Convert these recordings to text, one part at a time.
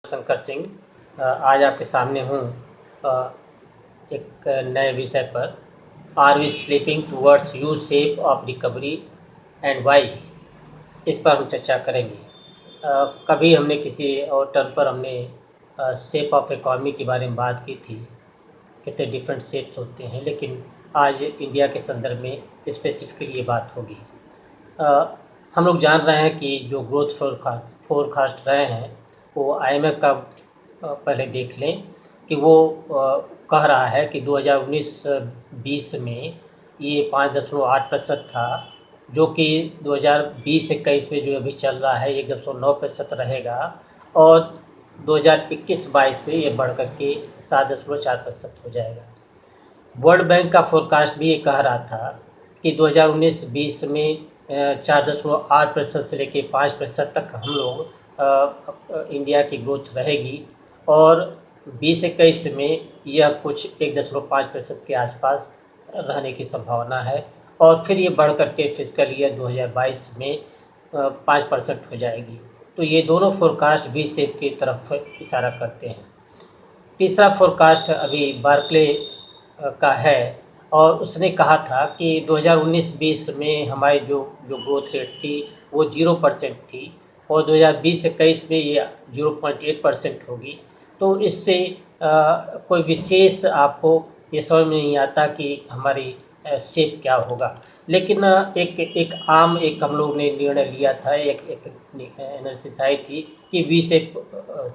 शंकर सिंह आज आपके सामने हूँ एक नए विषय पर। Are we slipping towards U shape of recovery and why, इस पर हम चर्चा करेंगे। कभी हमने किसी और टर्म पर हमने शेप ऑफ इकॉनमी के बारे में बात की थी, कितने डिफरेंट शेप्स होते हैं, लेकिन आज इंडिया के संदर्भ में स्पेसिफिकली ये बात होगी। हम लोग जान रहे हैं कि जो ग्रोथ फोरकास्ट रहे हैं वो IMF का पहले देख लें कि वो कह रहा है कि 2019-20 में ये 5.8% था, जो कि 2020-21 में जो अभी चल रहा है 1.9% रहेगा, और 2021-22 में ये बढ़ कर के 7.4% हो जाएगा। वर्ल्ड बैंक का फोरकास्ट भी ये कह रहा था कि 2019-20 में 4.8% से लेकर 5% तक हम लोग इंडिया की ग्रोथ रहेगी, और 2021 में यह कुछ 1.5% के आसपास रहने की संभावना है, और फिर ये बढ़ करके फिस्कल ईयर 2022 में 5% हो जाएगी। तो ये दोनों फोरकास्ट वी शेप की तरफ इशारा करते हैं। तीसरा फोरकास्ट अभी बार्कले का है, और उसने कहा था कि 2019-20 में हमारी जो ग्रोथ रेट थी वो 0% थी, और 2020-21 में ये 0.8% होगी। तो इससे कोई विशेष आपको ये समझ में नहीं आता कि हमारी शेप क्या होगा, लेकिन एक आम हम लोग ने निर्णय लिया था, एक एनालिसिस आई थी कि वी शेप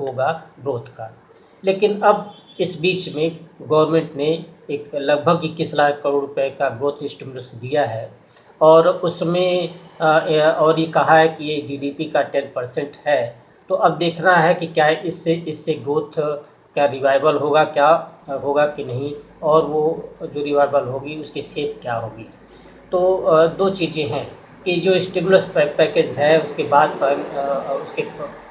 होगा ग्रोथ का। लेकिन अब इस बीच में गवर्नमेंट ने एक लगभग 21 लाख करोड़ रुपए का ग्रोथ स्टिमुलस दिया है, और उसमें और ये कहा है कि ये GDP का 10% है। तो अब देखना है कि क्या इससे ग्रोथ क्या रिवाइवल होगा, क्या होगा कि नहीं, और वो जो रिवाइवल होगी उसकी शेप क्या होगी। तो दो चीज़ें हैं कि जो स्टिमुलस पैकेज है उसके बाद उसके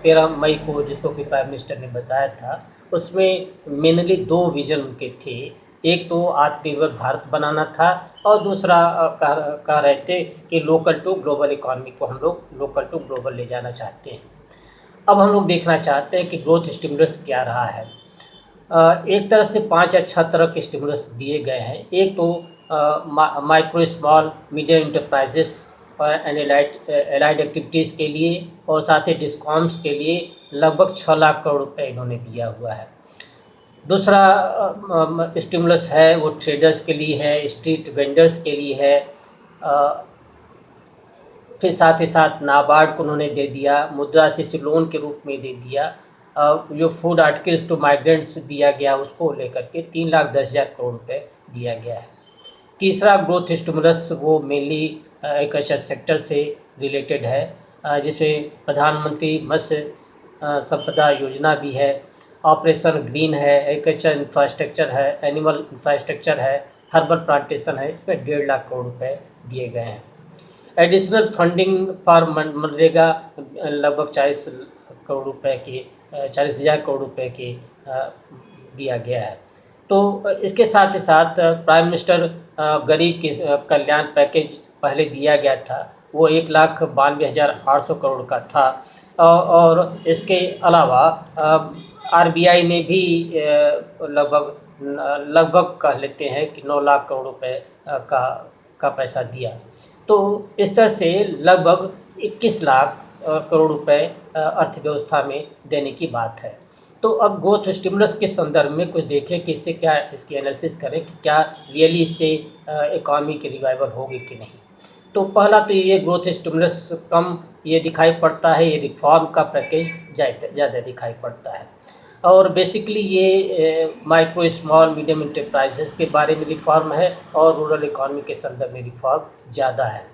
13 मई को जिसको कि प्राइम मिनिस्टर ने बताया था, उसमें मेनली 2 विज़न उनके थे। एक तो आत्मनिर्भर भारत बनाना था, और दूसरा कह रहे थे कि लोकल टू ग्लोबल इकॉनमी को हम लोग लोकल टू ग्लोबल ले जाना चाहते हैं। अब हम लोग देखना चाहते हैं कि ग्रोथ स्टिमुलस क्या रहा है। एक तरह से 5 या 6 तरह के स्टिमुलस दिए गए हैं। एक तो माइक्रो स्मॉल मीडियम इंटरप्राइजेस और एलाइड एक्टिविटीज़ के लिए, और साथ ही डिस्कॉम्स के लिए लगभग 6 लाख करोड़ रुपए इन्होंने दिया हुआ है। दूसरा स्टिमुलस है वो ट्रेडर्स के लिए है, स्ट्रीट वेंडर्स के लिए है, फिर साथ ही साथ नाबार्ड को उन्होंने दे दिया, मुद्रा शीर्ष लोन के रूप में दे दिया, जो फूड आर्टिकल्स टू माइग्रेंट्स दिया गया उसको लेकर के 3,10,000 करोड़ रुपए दिया गया है। तीसरा ग्रोथ स्टिमुलस वो मेनली एग्रीकल्चर सेक्टर से रिलेटेड है, जिसमें प्रधानमंत्री मत्स्य संपदा योजना भी है, ऑपरेशन ग्रीन है, एग्रीकल्चर इंफ्रास्ट्रक्चर है, एनिमल इंफ्रास्ट्रक्चर है, हर्बल प्लांटेशन है, इसमें 1.5 लाख करोड़ रुपए दिए गए हैं। एडिशनल फंडिंग फॉर मनरेगा लगभग 40 करोड़ रुपए के 40,000 करोड़ रुपए के दिया गया है। तो इसके साथ ही साथ प्राइम मिनिस्टर गरीब कल्याण पैकेज पहले दिया गया था, वो 1,92,800 करोड़ का था, और इसके अलावा RBI ने भी लगभग कह लेते हैं कि 9 लाख करोड़ रुपए का पैसा दिया। तो इस तरह से लगभग 21 लाख करोड़ रुपए अर्थव्यवस्था में देने की बात है। तो अब ग्रोथ स्टिमुलस के संदर्भ में कुछ देखें कि इससे क्या, इसकी एनालिसिस करें कि क्या रियली इससे इकॉनमी की रिवाइवल होगी कि नहीं। तो पहला तो ये ग्रोथ स्टिमुलस कम ये दिखाई पड़ता है, ये रिफॉर्म का पैकेज ज़्यादा दिखाई पड़ता है, और बेसिकली ये माइक्रो स्मॉल मीडियम इंटरप्राइजेस के बारे में रिफॉर्म है, और रूरल इकॉनमी के संदर्भ में रिफॉर्म ज़्यादा है।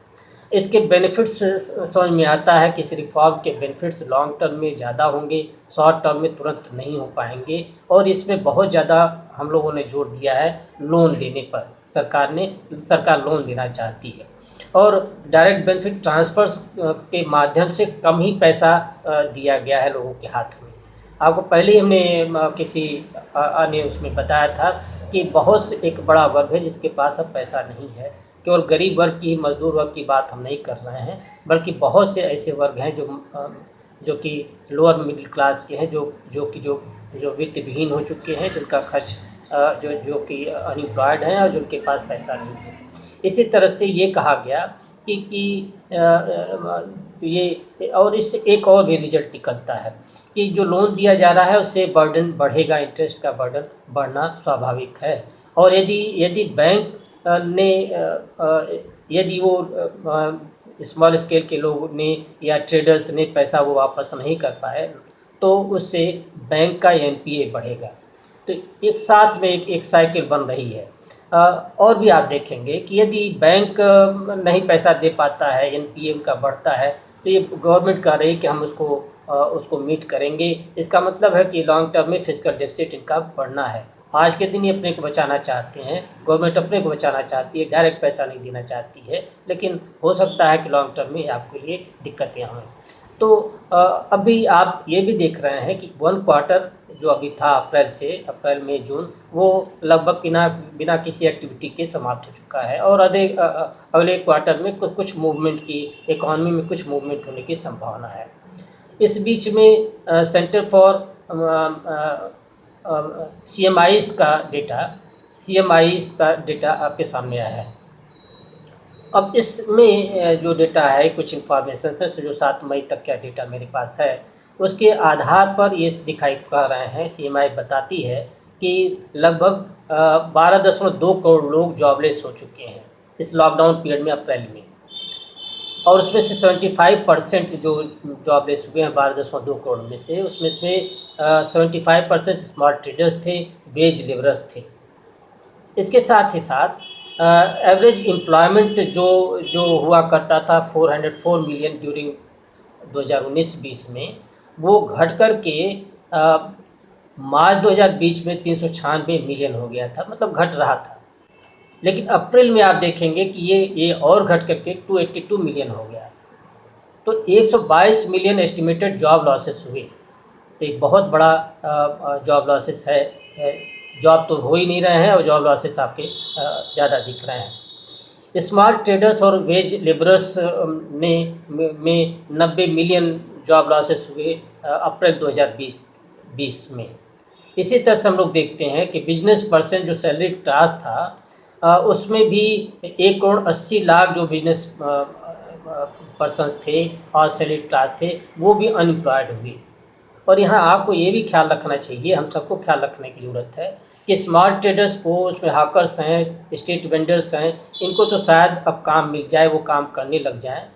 इसके बेनिफिट्स समझ में आता है कि इस रिफॉर्म के बेनिफिट्स लॉन्ग टर्म में ज़्यादा होंगे, शॉर्ट टर्म में तुरंत नहीं हो पाएंगे, और इसमें बहुत ज़्यादा हम लोगों ने जोर दिया है लोन देने पर। सरकार लोन देना चाहती है, और डायरेक्ट बेनिफिट ट्रांसफर्स के माध्यम से कम ही पैसा दिया गया है लोगों के हाथ में। आपको पहले ही हमने किसी अन्य उसमें बताया था कि बहुत एक बड़ा वर्ग है जिसके पास अब पैसा नहीं है। केवल गरीब वर्ग की, मजदूर वर्ग की बात हम नहीं कर रहे हैं, बल्कि बहुत से ऐसे वर्ग हैं जो जो कि लोअर मिडिल क्लास के हैं, जो वित्त विहीन हो चुके हैं, जिनका खर्च जो कि अनएम्प्लॉयड हैं और जिनके पास पैसा नहीं है। इसी तरह से ये कहा गया कि ये और इससे एक और भी रिजल्ट निकलता है कि जो लोन दिया जा रहा है उससे बर्डन बढ़ेगा, इंटरेस्ट का बर्डन बढ़ना स्वाभाविक है। और यदि बैंक ने यदि वो स्मॉल स्केल के लोगों ने या ट्रेडर्स ने पैसा वो वापस नहीं कर पाए, तो उससे बैंक का एनपीए बढ़ेगा। तो एक साथ में एक साइकिल बन रही है। और भी आप देखेंगे कि यदि बैंक नहीं पैसा दे पाता है, एनपीए उनका बढ़ता है, तो ये गवर्नमेंट कह रही है कि हम उसको मीट करेंगे। इसका मतलब है कि लॉन्ग टर्म में फिस्कल डेफिसिट इनका बढ़ना है। आज के दिन ये अपने को बचाना चाहते हैं, गवर्नमेंट अपने को बचाना चाहती है, डायरेक्ट पैसा नहीं देना चाहती है, लेकिन हो सकता है कि लॉन्ग टर्म में आपके लिए दिक्कतें आएँ। तो अभी आप ये भी देख रहे हैं कि 1 क्वार्टर जो अभी था अप्रैल मई जून, वो लगभग बिना किसी एक्टिविटी के समाप्त हो चुका है और अगले क्वार्टर में कुछ मूवमेंट की, इकॉनमी में कुछ मूवमेंट होने की संभावना है। इस बीच में सेंटर फॉर सीएमआईज़ का डेटा आपके सामने आया है। अब इसमें जो डेटा है, कुछ इन्फॉर्मेशन है जो 7 मई तक का डेटा मेरे पास है, उसके आधार पर ये दिखाई पड़ रहे हैं, सीएमआई बताती है कि लगभग 12.2 करोड़ लोग जॉबलेस हो चुके हैं इस लॉकडाउन पीरियड में, अप्रैल में। और उसमें से 75% जो जॉबलेस हुए हैं 12.2 करोड़ में से, उसमें से 75% स्मॉल ट्रेडर्स थे, वेज लेबरर्स थे। इसके साथ ही साथ एवरेज एम्प्लॉयमेंट जो हुआ करता था 404 मिलियन ड्यूरिंग 2019-20 में, वो घट कर के मार्च 2020 में 396 मिलियन हो गया था, मतलब घट रहा था। लेकिन अप्रैल में आप देखेंगे कि ये और घट करके 282 मिलियन हो गया। तो 122 मिलियन एस्टिमेटेड जॉब लॉसेस हुए। तो एक बहुत बड़ा जॉब लॉसेस है। जॉब तो हो ही नहीं रहे हैं और जॉब लॉसेस आपके ज़्यादा दिख रहे हैं। स्मॉल ट्रेडर्स और वेज लेबरर्स में 90 मिलियन जॉब लॉसेस हुए अप्रैल 2020 में। इसी तरह से हम लोग देखते हैं कि बिजनेस पर्सन जो सैलरी क्लास था, उसमें भी 1 करोड़ 80 लाख जो बिजनेस पर्सन थे और सैलरी क्लास थे, वो भी अनएम्प्लॉयड हुए। और यहाँ आपको ये भी ख्याल रखना चाहिए, हम सबको ख्याल रखने की ज़रूरत है कि स्मॉल ट्रेडर्स को, उसमें हॉकर्स हैं, स्ट्रीट वेंडर्स हैं, इनको तो शायद अब काम मिल जाए, वो काम करने लग जाएँ,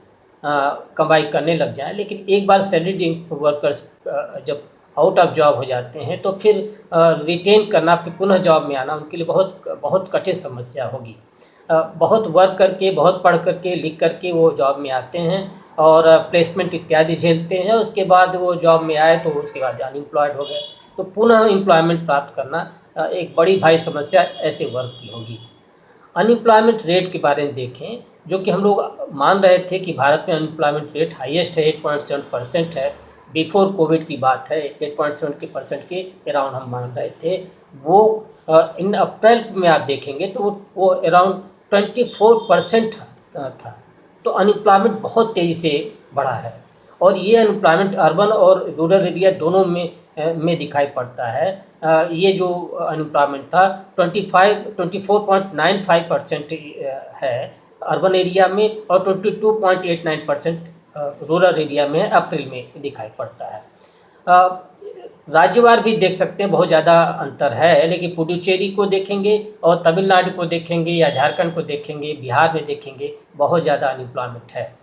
कमाई करने लग जाएँ। लेकिन एक बार सैलरीड वर्कर्स जब आउट ऑफ जॉब हो जाते हैं, तो फिर रिटेन करना, फिर पुनः जॉब में आना उनके लिए बहुत बहुत कठिन समस्या होगी। बहुत वर्क करके, बहुत पढ़ करके, लिख करके वो जॉब में आते हैं और प्लेसमेंट इत्यादि झेलते हैं। उसके बाद वो जॉब में आए तो उसके बाद अनएम्प्लॉयड हो गए, तो पुनः एम्प्लॉयमेंट प्राप्त करना एक बड़ी भारी समस्या ऐसे वर्क की होगी। अनएम्प्लॉयमेंट रेट के बारे में देखें, जो कि हम लोग मान रहे थे कि भारत में अनएम्प्लॉयमेंट रेट हाईएस्ट है, 8.7% है। बिफोर कोविड की बात है, 8.7% के अराउंड हम मान रहे थे। वो इन अप्रैल में आप देखेंगे तो वो अराउंड 24% था। तो अनएम्प्लॉयमेंट बहुत तेज़ी से बढ़ा है और ये अनएम्प्लॉयमेंट अर्बन और रूरल एरिया दोनों में दिखाई पड़ता है। ये जो अनएम्प्लॉयमेंट था 24.95% है अर्बन एरिया में और 22.89% रूरल एरिया में अप्रैल में दिखाई पड़ता है। राज्यवार भी देख सकते हैं, बहुत ज़्यादा अंतर है, लेकिन पुडुचेरी को देखेंगे और तमिलनाडु को देखेंगे या झारखंड को देखेंगे, बिहार में देखेंगे, बहुत ज़्यादा अनएम्प्लॉयमेंट है।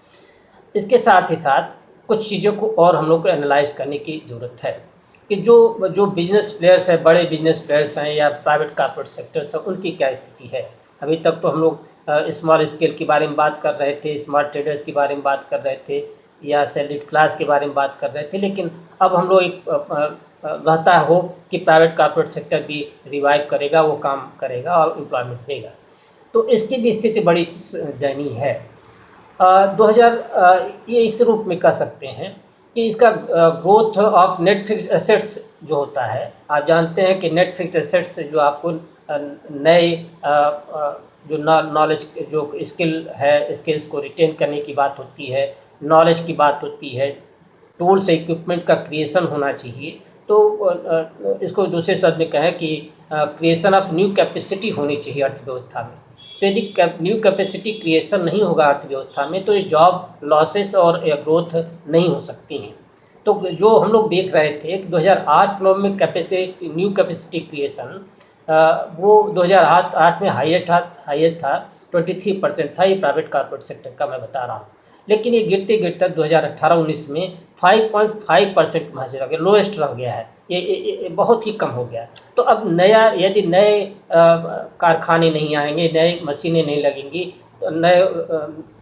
इसके साथ ही साथ कुछ चीज़ों को और हम लोग को एनालाइज़ करने की ज़रूरत है कि जो बिजनेस प्लेयर्स हैं, बड़े बिजनेस प्लेयर्स हैं या प्राइवेट कॉर्पोरेट सेक्टर्स हैं, उनकी क्या स्थिति है। अभी तक तो हम लोग स्मॉल स्केल के बारे में बात कर रहे थे, स्मॉल ट्रेडर्स के बारे में बात कर रहे थे या सैलरीड क्लास के बारे में बात कर रहे थे, लेकिन अब हम लोग एक रहता है होप कि प्राइवेट कॉर्पोरेट सेक्टर भी रिवाइव करेगा, वो काम करेगा और एम्प्लॉयमेंट देगा। तो इसकी भी स्थिति बड़ी दयनीय है। 2000 ये इस रूप में कह सकते हैं कि इसका growth of net fixed assets जो होता है, आप जानते हैं कि नेट फिक्स्ड एसेट्स जो आपको नए जो नॉलेज, जो स्किल्स को रिटेन करने की बात होती है, नॉलेज की बात होती है, टूल्स इक्विपमेंट का क्रिएशन होना चाहिए। तो इसको दूसरे शब्द में कहें कि क्रिएशन ऑफ न्यू कैपेसिटी होनी चाहिए अर्थव्यवस्था में। तो यदि न्यू कैपेसिटी क्रिएशन नहीं होगा अर्थव्यवस्था में, तो ये जॉब लॉसेस और ग्रोथ नहीं हो सकती हैं। तो जो हम लोग देख रहे थे कि 2008-9 में न्यू कैपेसिटी क्रिएशन वो 2008 में हाईएस्ट था 23% था, ये प्राइवेट कॉर्पोरेट सेक्टर का मैं बता रहा हूँ। लेकिन ये गिरते गिरते 2018-19 में 5.5% महज रह गया, लोएस्ट रह गया है। ये बहुत ही कम हो गया। तो अब यदि नए कारखाने नहीं आएंगे, नए मशीनें नहीं लगेंगी, तो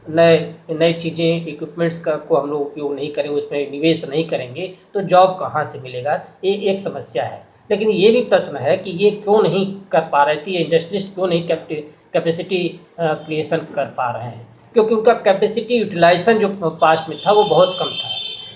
नए चीज़ें इक्विपमेंट्स को हम लोग उपयोग नहीं करेंगे, उसमें निवेश नहीं करेंगे, तो जॉब कहाँ से मिलेगा, ये एक समस्या है। लेकिन ये भी प्रश्न है कि ये क्यों नहीं कर पा रहे थे, इंडस्ट्रिस्ट क्यों नहीं कैपेसिटी क्रिएशन कर पा रहे हैं, क्योंकि उनका कैपेसिटी यूटिलाइजेशन जो पास्ट में था वो बहुत कम था।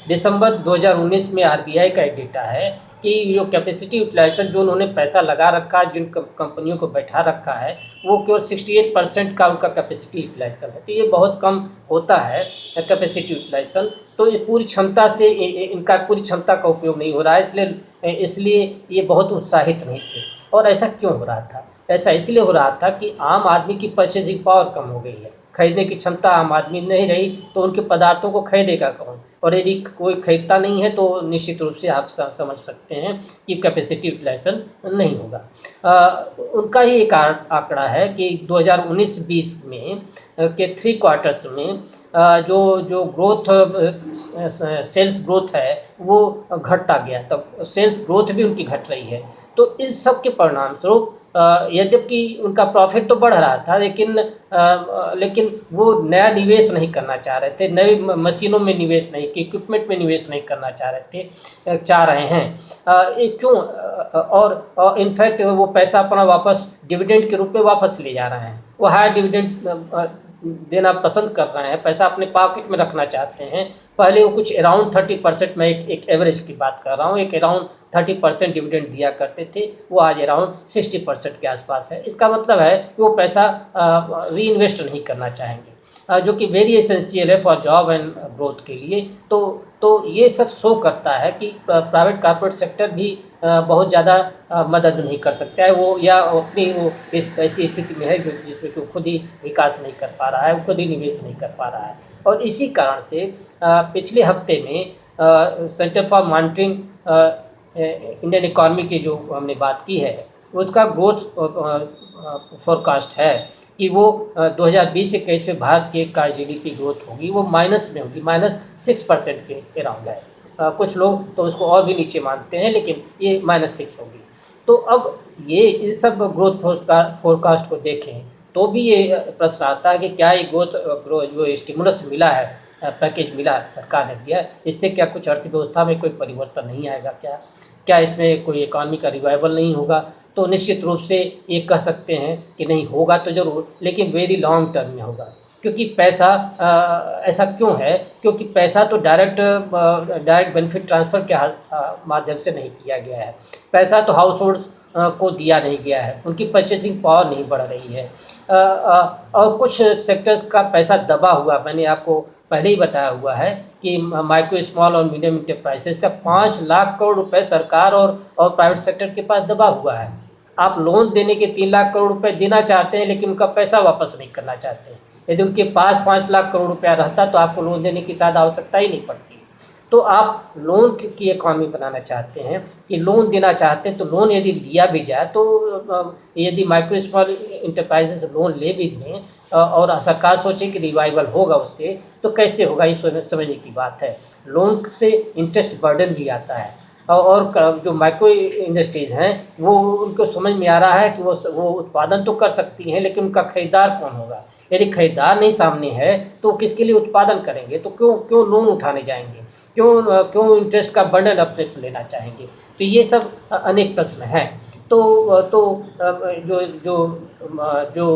दिसंबर 2019 में आरबीआई का एक डेटा है कि जो कैपेसिटी यूटिलाइजेशन जो उन्होंने पैसा लगा रखा है, जिन कंपनियों को बैठा रखा है, वो केवल 68% का उनका कैपेसिटी यूटिलाइजेशन है। तो ये बहुत कम होता है कैपेसिटी यूटिलाइजेशन। तो ये पूरी क्षमता से इनका पूरी क्षमता का उपयोग नहीं हो रहा है, इसलिए ये बहुत उत्साहित नहीं थे। और ऐसा क्यों हो रहा था? ऐसा इसलिए हो रहा था कि आम आदमी की परचेजिंग पावर कम हो गई है, खरीदने की क्षमता आम आदमी नहीं रही, तो उनके पदार्थों को खरीदेगा कौन? और यदि कोई खरीदता नहीं है तो निश्चित रूप से आप समझ सकते हैं कि कैपेसिटी यूटिलाइजेशन नहीं होगा। उनका ही एक आंकड़ा है कि 2019-20 में के 3 क्वार्टर्स में जो ग्रोथ सेल्स ग्रोथ है वो घटता गया, तब सेल्स ग्रोथ भी उनकी घट रही है। तो इस सब के परिणाम स्वरूप यद्यपि उनका प्रॉफिट तो बढ़ रहा था, लेकिन वो नया निवेश नहीं करना चाह रहे थे, नई मशीनों में निवेश नहीं, इक्विपमेंट में निवेश नहीं करना चाह रहे हैं। ये क्यों? और इनफैक्ट वो पैसा अपना वापस डिविडेंड के रूप में वापस ले जा रहे हैं। वो हायर डिविडेंड देना पसंद कर रहे हैं, पैसा अपने पॉकेट में रखना चाहते हैं। पहले वो कुछ अराउंड 30%, मैं एक एवरेज की बात कर रहा हूँ, एक अराउंड 30% डिविडेंड दिया करते थे, वो आज अराउंड 60% के आसपास है। इसका मतलब है कि वो पैसा री इन्वेस्ट नहीं करना चाहेंगे, जो कि वेरी एसेंशियल है फॉर जॉब एंड ग्रोथ के लिए। तो ये सब शो करता है कि प्राइवेट कॉर्पोरेट सेक्टर भी बहुत ज़्यादा मदद नहीं कर सकता है, वो या अपनी वो ऐसी स्थिति में है जिसमें कि वो खुद ही विकास नहीं कर पा रहा है, वो खुद ही निवेश नहीं कर पा रहा है। और इसी कारण से पिछले हफ्ते में centre for monitoring Indian economy की जो हमने बात की है, उसका ग्रोथ फोरकास्ट है कि वो 2020-21 में भारत की का जीडीपी ग्रोथ होगी, वो माइनस में होगी, -6% के अराउंड है। कुछ लोग तो उसको और भी नीचे मानते हैं, लेकिन ये -6 होगी। तो अब ये इस सब ग्रोथ फोरकास्ट को देखें तो भी ये प्रश्न आता है कि क्या ये जो स्टिमुलस मिला है, पैकेज मिला है, सरकार ने दिया है, इससे क्या कुछ अर्थव्यवस्था में कोई परिवर्तन नहीं आएगा? क्या इसमें कोई इकॉनमी का रिवाइवल नहीं होगा? तो निश्चित रूप से ये कह सकते हैं कि नहीं होगा तो ज़रूर, लेकिन वेरी लॉन्ग टर्म में होगा। क्योंकि पैसा ऐसा क्यों है? क्योंकि पैसा तो डायरेक्ट बेनिफिट ट्रांसफ़र के माध्यम से नहीं किया गया है। पैसा तो हाउस होल्ड्स को दिया नहीं गया है, उनकी परचेसिंग पावर नहीं बढ़ रही है। और कुछ सेक्टर्स का पैसा दबा हुआ, मैंने आपको पहले ही बताया हुआ है कि माइक्रो स्मॉल और मीडियम इंटरप्राइजेस का 5 लाख करोड़ रुपए सरकार और प्राइवेट सेक्टर के पास दबा हुआ है। आप लोन देने के 3 लाख करोड़ रुपए देना चाहते हैं, लेकिन उनका पैसा वापस नहीं करना चाहते हैं। यदि उनके पास 5 लाख करोड़ रुपया रहता तो आपको लोन देने की ज़्यादा आवश्यकता ही नहीं पड़ती। तो आप लोन की इकॉनमी बनाना चाहते हैं कि लोन देना चाहते हैं, तो लोन यदि लिया भी जाए तो यदि माइक्रो स्मॉल इंटरप्राइजेस लोन ले भी लें और सरकार सोचे कि रिवाइवल होगा उससे, तो कैसे होगा, ये समझने की बात है। लोन से इंटरेस्ट बर्डन भी आता है, और जो माइक्रो इंडस्ट्रीज़ हैं वो उनको समझ में आ रहा है कि वो उत्पादन तो कर सकती हैं, लेकिन उनका खरीदार कौन होगा? यदि खरीदार नहीं सामने है तो किसके लिए उत्पादन करेंगे? तो क्यों लोन उठाने जाएंगे? क्यों इंटरेस्ट का बर्डन अपने को लेना चाहेंगे? तो ये सब अनेक प्रश्न हैं। तो जो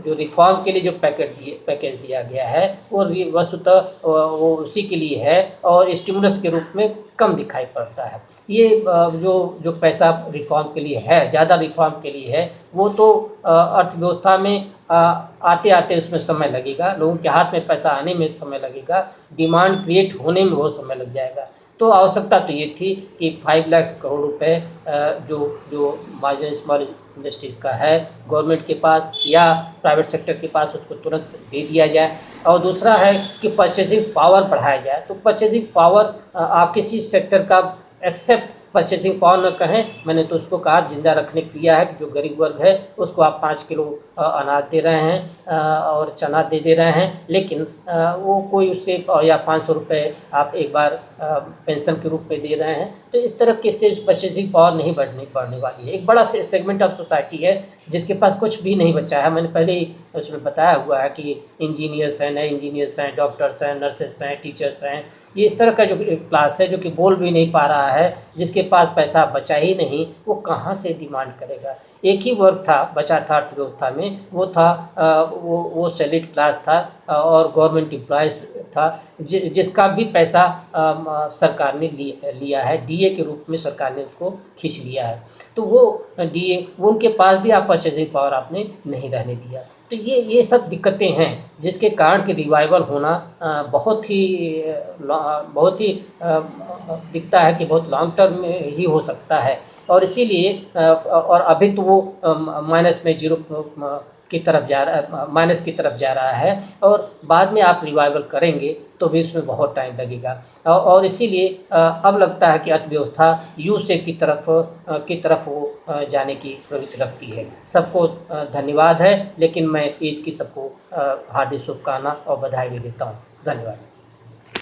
जो रिफॉर्म के लिए जो पैकेज दिया गया है वो वस्तुतः वो उसी के लिए है और स्टिमुलस के रूप में कम दिखाई पड़ता है। ये जो पैसा रिफॉर्म के लिए है, ज़्यादा रिफॉर्म के लिए है, वो तो अर्थव्यवस्था में आते आते उसमें समय लगेगा, लोगों के हाथ में पैसा आने में समय लगेगा, डिमांड क्रिएट होने में बहुत समय लग जाएगा। तो आवश्यकता तो ये थी कि 5 लाख करोड़ रुपए जो जो मार्जिनल स्मॉल इंडस्ट्रीज़ का है गवर्नमेंट के पास या प्राइवेट सेक्टर के पास, उसको तुरंत दे दिया जाए। और दूसरा है कि परचेजिंग पावर बढ़ाया जाए। तो परचेजिंग पावर आप किसी सेक्टर का एक्सेप्ट परचेसिंग पावर न कहें, मैंने तो उसको कहा जिंदा रखने के लिया है कि जो गरीब वर्ग है उसको आप 5 किलो अनाज दे रहे हैं और चना दे रहे हैं, लेकिन वो कोई उससे या 500 रुपये आप एक बार पेंशन के रूप में दे रहे हैं। तो इस तरह के से परचेसिंग पावर नहीं बढ़ने वाली है। एक बड़ा सेगमेंट ऑफ सोसाइटी है जिसके पास कुछ भी नहीं बचा है। मैंने पहले ही उसमें बताया हुआ है कि इंजीनियर्स हैं, नए इंजीनियर्स हैं, डॉक्टर्स हैं, नर्सेस हैं, टीचर्स हैं। ये इस तरह का जो क्लास है जो कि बोल भी नहीं पा रहा है, जिसके पास पैसा बचा ही नहीं, वो कहाँ से डिमांड करेगा। एक ही वर्ग था बचा था अर्थव्यवस्था में, वो था वो सैलरीड क्लास था और गवर्नमेंट एम्प्लॉयज़ था जिसका भी पैसा सरकार ने लिया है, डीए के रूप में सरकार ने उसको खींच लिया है। तो वो डीए उनके पास भी आप परचेजिंग पावर आपने नहीं रहने दिया। तो ये सब दिक्कतें हैं जिसके कारण कि रिवाइवल होना बहुत ही दिखता है कि बहुत लॉन्ग टर्म में ही हो सकता है। और इसीलिए और अभी तो वो माइनस में जीरो की तरफ जा रहा है, माइनस की तरफ जा रहा है और बाद में आप रिवाइवल करेंगे तो भी उसमें बहुत टाइम लगेगा। और इसीलिए अब लगता है कि अर्थव्यवस्था यू शेप की तरफ वो जाने की प्रवृत्ति रखती है। सबको धन्यवाद है, लेकिन मैं ईद की सबको हार्दिक शुभकामना और बधाई भी देता हूँ। धन्यवाद।